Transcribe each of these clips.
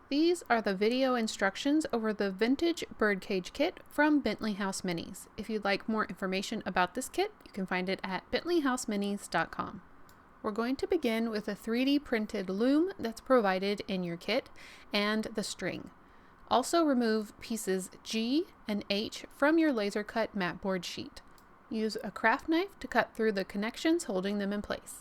These are the video instructions over the vintage birdcage kit from Bentley House Minis. If you'd like more information about this kit, you can find it at bentleyhouseminis.com. We're going to begin with a 3D printed loom that's provided in your kit and the string. Also remove pieces G and H from your laser cut mat board sheet. Use a craft knife to cut through the connections holding them in place.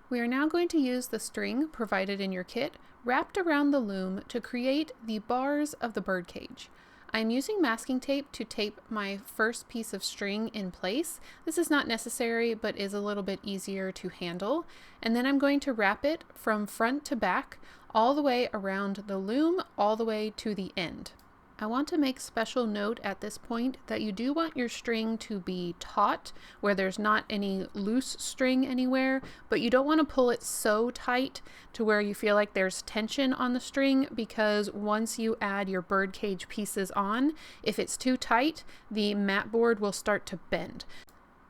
We are now going to use the string provided in your kit wrapped around the loom to create the bars of the birdcage. I'm using masking tape to tape my first piece of string in place. This is not necessary, but is a little bit easier to handle. And then I'm going to wrap it from front to back, all the way around the loom, all the way to the end. I want to make special note at this point that you do want your string to be taut, where there's not any loose string anywhere, but you don't want to pull it so tight to where you feel like there's tension on the string, because once you add your birdcage pieces on, if it's too tight, the mat board will start to bend.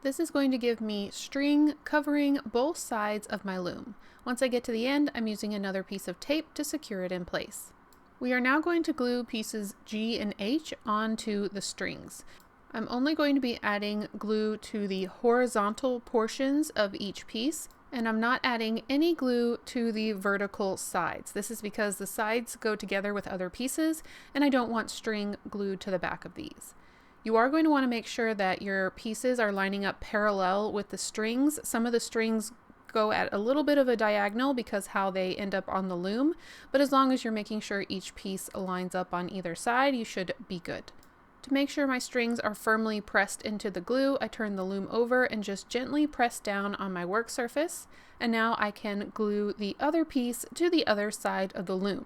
This is going to give me string covering both sides of my loom. Once I get to the end, I'm using another piece of tape to secure it in place. We are now going to glue pieces G and H onto the strings. I'm only going to be adding glue to the horizontal portions of each piece, and I'm not adding any glue to the vertical sides. This is because the sides go together with other pieces, and I don't want string glued to the back of these. You are going to want to make sure that your pieces are lining up parallel with the strings. Some of the strings go at a little bit of a diagonal because how they end up on the loom, but as long as you're making sure each piece lines up on either side, you should be good. To make sure my strings are firmly pressed into the glue, I turn the loom over and just gently press down on my work surface, and now I can glue the other piece to the other side of the loom.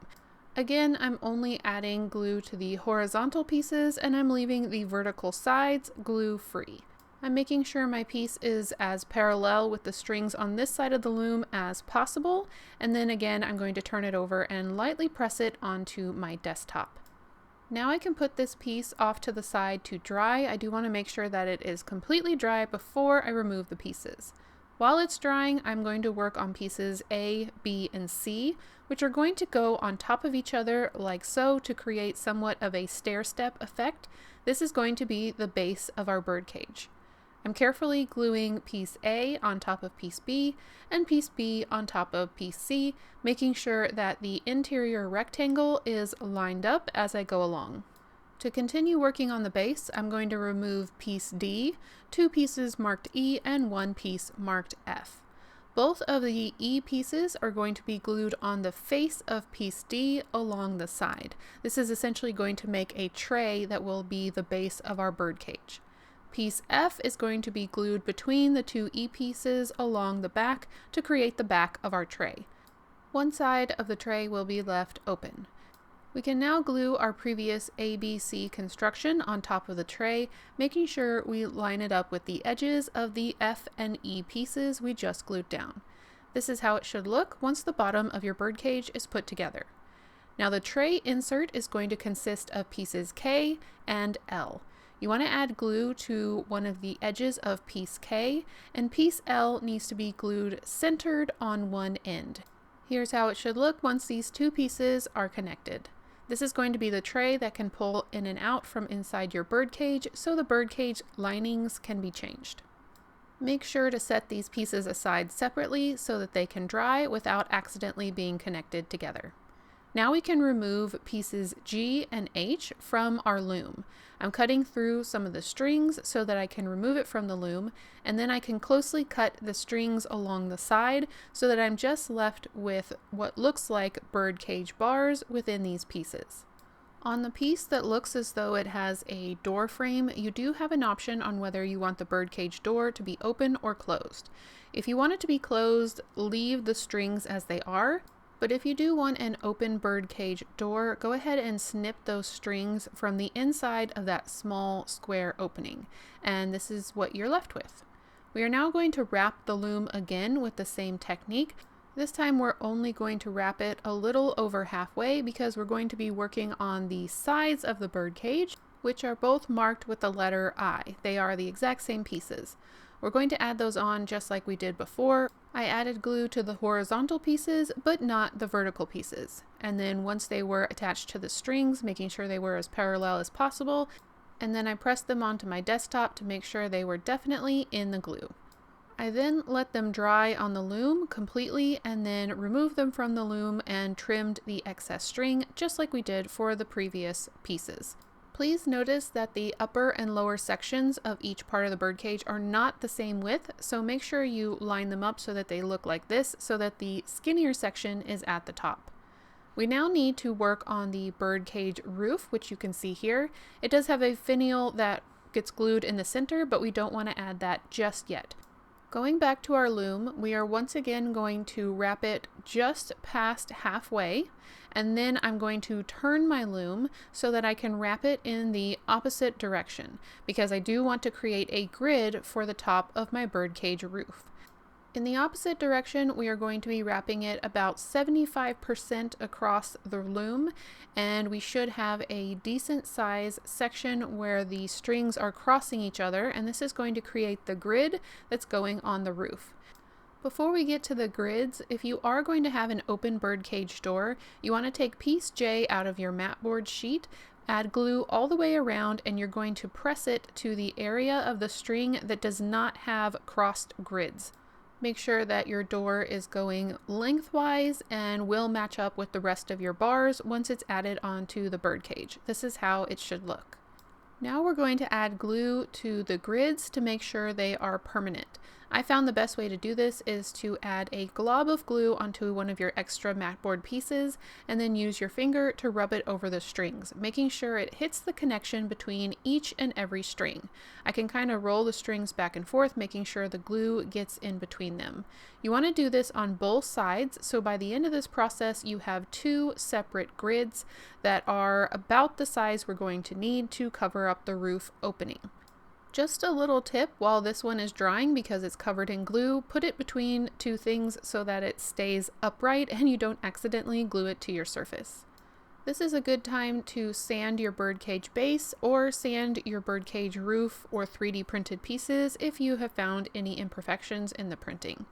Again, I'm only adding glue to the horizontal pieces, and I'm leaving the vertical sides glue free. I'm making sure my piece is as parallel with the strings on this side of the loom as possible, and then again I'm going to turn it over and lightly press it onto my desktop. Now I can put this piece off to the side to dry. I do want to make sure that it is completely dry before I remove the pieces. While it's drying, I'm going to work on pieces A, B, and C, which are going to go on top of each other like so to create somewhat of a stair-step effect. This is going to be the base of our birdcage. I'm carefully gluing piece A on top of piece B and piece B on top of piece C, making sure that the interior rectangle is lined up as I go along. To continue working on the base, I'm going to remove piece D, 2 pieces marked E, and 1 piece marked F. Both of the E pieces are going to be glued on the face of piece D along the side. This is essentially going to make a tray that will be the base of our birdcage. Piece F is going to be glued between the 2 E pieces along the back to create the back of our tray. One side of the tray will be left open. We can now glue our previous ABC construction on top of the tray, making sure we line it up with the edges of the F and E pieces we just glued down. This is how it should look once the bottom of your birdcage is put together. Now the tray insert is going to consist of pieces K and L. You want to add glue to one of the edges of piece K, and piece L needs to be glued centered on one end. Here's how it should look once these 2 pieces are connected. This is going to be the tray that can pull in and out from inside your birdcage, so the birdcage linings can be changed. Make sure to set these pieces aside separately so that they can dry without accidentally being connected together. Now we can remove pieces G and H from our loom. I'm cutting through some of the strings so that I can remove it from the loom, and then I can closely cut the strings along the side so that I'm just left with what looks like birdcage bars within these pieces. On the piece that looks as though it has a door frame, you do have an option on whether you want the birdcage door to be open or closed. If you want it to be closed, leave the strings as they are. But if you do want an open birdcage door, go ahead and snip those strings from the inside of that small square opening. And this is what you're left with. We are now going to wrap the loom again with the same technique. This time we're only going to wrap it a little over halfway because we're going to be working on the sides of the birdcage, which are both marked with the letter I. They are the exact same pieces. We're going to add those on just like we did before. I added glue to the horizontal pieces, but not the vertical pieces. And then once they were attached to the strings, making sure they were as parallel as possible, and then I pressed them onto my desktop to make sure they were definitely in the glue. I then let them dry on the loom completely and then removed them from the loom and trimmed the excess string just like we did for the previous pieces. Please notice that the upper and lower sections of each part of the birdcage are not the same width, so make sure you line them up so that they look like this, so that the skinnier section is at the top. We now need to work on the birdcage roof, which you can see here. It does have a finial that gets glued in the center, but we don't want to add that just yet. Going back to our loom, we are once again going to wrap it just past halfway, and then I'm going to turn my loom so that I can wrap it in the opposite direction, because I do want to create a grid for the top of my birdcage roof. In the opposite direction, we are going to be wrapping it about 75% across the loom, and we should have a decent size section where the strings are crossing each other, and this is going to create the grid that's going on the roof. Before we get to the grids, if you are going to have an open birdcage door, you want to take piece J out of your mat board sheet, add glue all the way around, and you're going to press it to the area of the string that does not have crossed grids. Make sure that your door is going lengthwise and will match up with the rest of your bars once it's added onto the birdcage. This is how it should look. Now we're going to add glue to the grids to make sure they are permanent. I found the best way to do this is to add a glob of glue onto one of your extra mat board pieces and then use your finger to rub it over the strings, making sure it hits the connection between each and every string. I can kind of roll the strings back and forth, making sure the glue gets in between them. You want to do this on both sides, so by the end of this process you have two separate grids that are about the size we're going to need to cover up the roof opening. Just a little tip while this one is drying, because it's covered in glue, put it between two things so that it stays upright and you don't accidentally glue it to your surface. This is a good time to sand your birdcage base or sand your birdcage roof or 3D printed pieces if you have found any imperfections in the printing.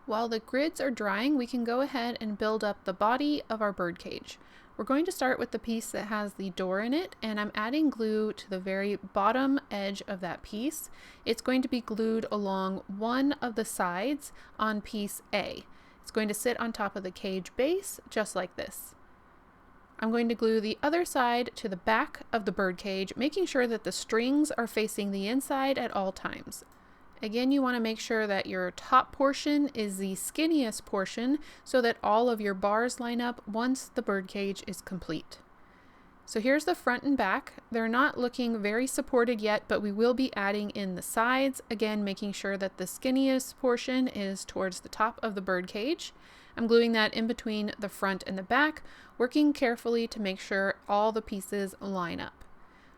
While the grids are drying, we can go ahead and build up the body of our birdcage. We're going to start with the piece that has the door in it, and I'm adding glue to the very bottom edge of that piece. It's going to be glued along one of the sides on piece A. It's going to sit on top of the cage base, just like this. I'm going to glue the other side to the back of the birdcage, making sure that the strings are facing the inside at all times. Again, you want to make sure that your top portion is the skinniest portion so that all of your bars line up once the birdcage is complete. So here's the front and back. They're not looking very supported yet, but we will be adding in the sides, again making sure that the skinniest portion is towards the top of the birdcage. I'm gluing that in between the front and the back, working carefully to make sure all the pieces line up.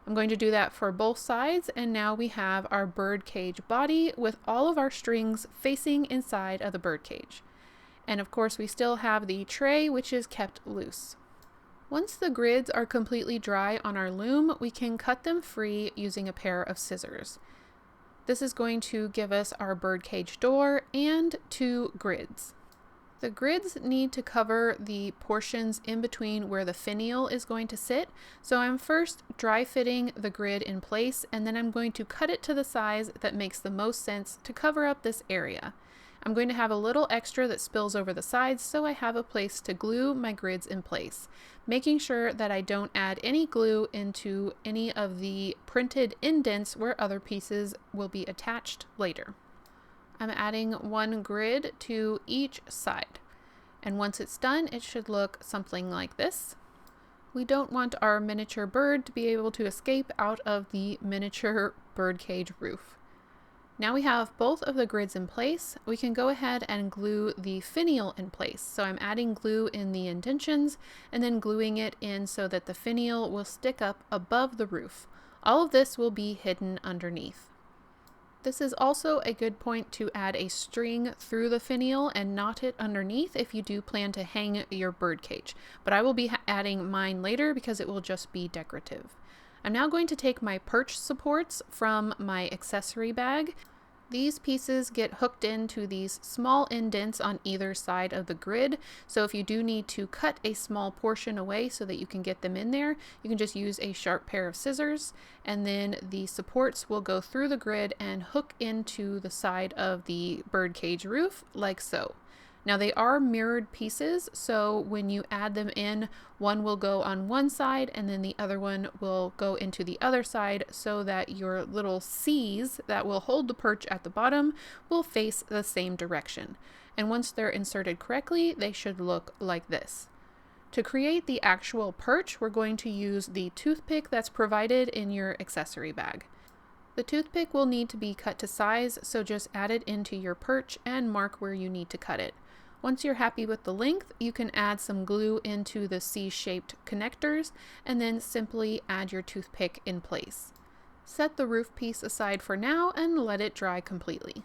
I'm going to do that for both sides, and now we have our birdcage body with all of our strings facing inside of the birdcage. And of course we still have the tray, which is kept loose. Once the grids are completely dry on our loom, we can cut them free using a pair of scissors. This is going to give us our birdcage door and two grids. The grids need to cover the portions in between where the finial is going to sit, so I'm first dry fitting the grid in place, and then I'm going to cut it to the size that makes the most sense to cover up this area. I'm going to have a little extra that spills over the sides, so I have a place to glue my grids in place, making sure that I don't add any glue into any of the printed indents where other pieces will be attached later. I'm adding one grid to each side, and once it's done it should look something like this. We don't want our miniature bird to be able to escape out of the miniature birdcage roof. Now we have both of the grids in place, we can go ahead and glue the finial in place. So I'm adding glue in the indentions and then gluing it in so that the finial will stick up above the roof. All of this will be hidden underneath. This is also a good point to add a string through the finial and knot it underneath if you do plan to hang your birdcage, but I will be adding mine later because it will just be decorative. I'm now going to take my perch supports from my accessory bag. These pieces get hooked into these small indents on either side of the grid, so if you do need to cut a small portion away so that you can get them in there, you can just use a sharp pair of scissors, and then the supports will go through the grid and hook into the side of the birdcage roof like so. Now they are mirrored pieces, so when you add them in, one will go on one side and then the other one will go into the other side, so that your little C's that will hold the perch at the bottom will face the same direction. And once they're inserted correctly, they should look like this. To create the actual perch, we're going to use the toothpick that's provided in your accessory bag. The toothpick will need to be cut to size, so just add it into your perch and mark where you need to cut it. Once you're happy with the length, you can add some glue into the C-shaped connectors and then simply add your toothpick in place. Set the roof piece aside for now and let it dry completely.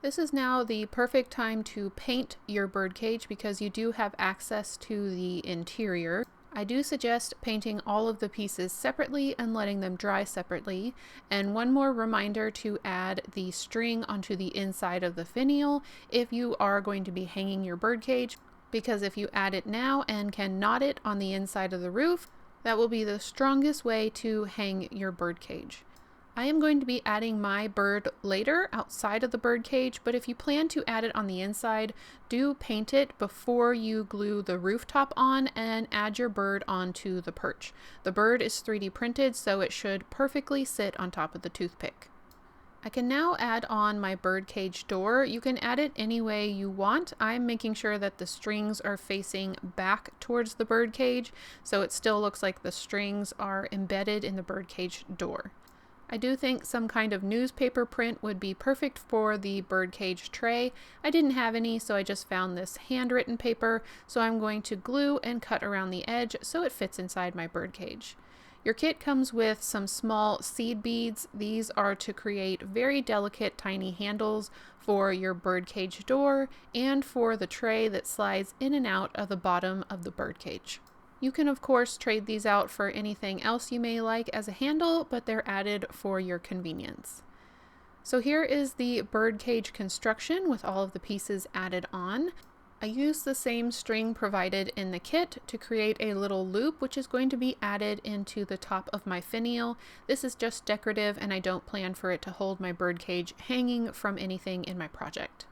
This is now the perfect time to paint your birdcage because you do have access to the interior. I do suggest painting all of the pieces separately and letting them dry separately. And one more reminder to add the string onto the inside of the finial if you are going to be hanging your birdcage, because if you add it now and can knot it on the inside of the roof, that will be the strongest way to hang your birdcage. I am going to be adding my bird later outside of the bird cage, but if you plan to add it on the inside, do paint it before you glue the rooftop on and add your bird onto the perch. The bird is 3D printed, so it should perfectly sit on top of the toothpick. I can now add on my bird cage door. You can add it any way you want. I'm making sure that the strings are facing back towards the bird cage, so it still looks like the strings are embedded in the bird cage door. I do think some kind of newspaper print would be perfect for the birdcage tray. I didn't have any, so I just found this handwritten paper, so I'm going to glue and cut around the edge so it fits inside my birdcage. Your kit comes with some small seed beads. These are to create very delicate tiny handles for your birdcage door and for the tray that slides in and out of the bottom of the birdcage. You can of course trade these out for anything else you may like as a handle, but they're added for your convenience. So here is the birdcage construction with all of the pieces added on. I used the same string provided in the kit to create a little loop, which is going to be added into the top of my finial. This is just decorative and I don't plan for it to hold my birdcage hanging from anything in my project.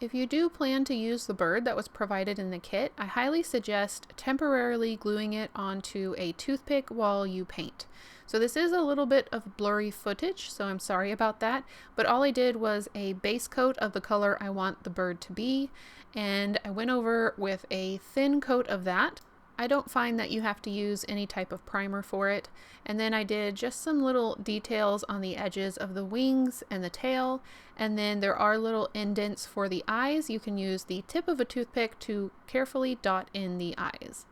If you do plan to use the bird that was provided in the kit, I highly suggest temporarily gluing it onto a toothpick while you paint. So this is a little bit of blurry footage, so I'm sorry about that, but all I did was a base coat of the color I want the bird to be, and I went over with a thin coat of that. I don't find that you have to use any type of primer for it. And then I did just some little details on the edges of the wings and the tail. And then there are little indents for the eyes. You can use the tip of a toothpick to carefully dot in the eyes.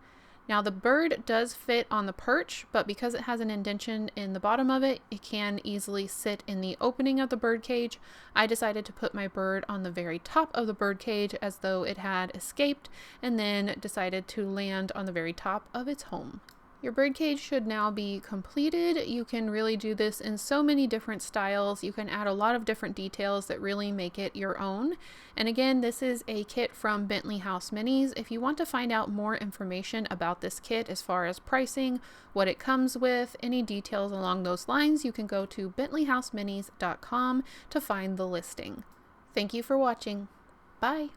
Now the bird does fit on the perch, but because it has an indentation in the bottom of it, it can easily sit in the opening of the bird cage. I decided to put my bird on the very top of the bird cage as though it had escaped, and then decided to land on the very top of its home. Your birdcage should now be completed. You can really do this in so many different styles. You can add a lot of different details that really make it your own. And again, this is a kit from Bentley House Minis. If you want to find out more information about this kit as far as pricing, what it comes with, any details along those lines, you can go to bentleyhouseminis.com to find the listing. Thank you for watching. Bye!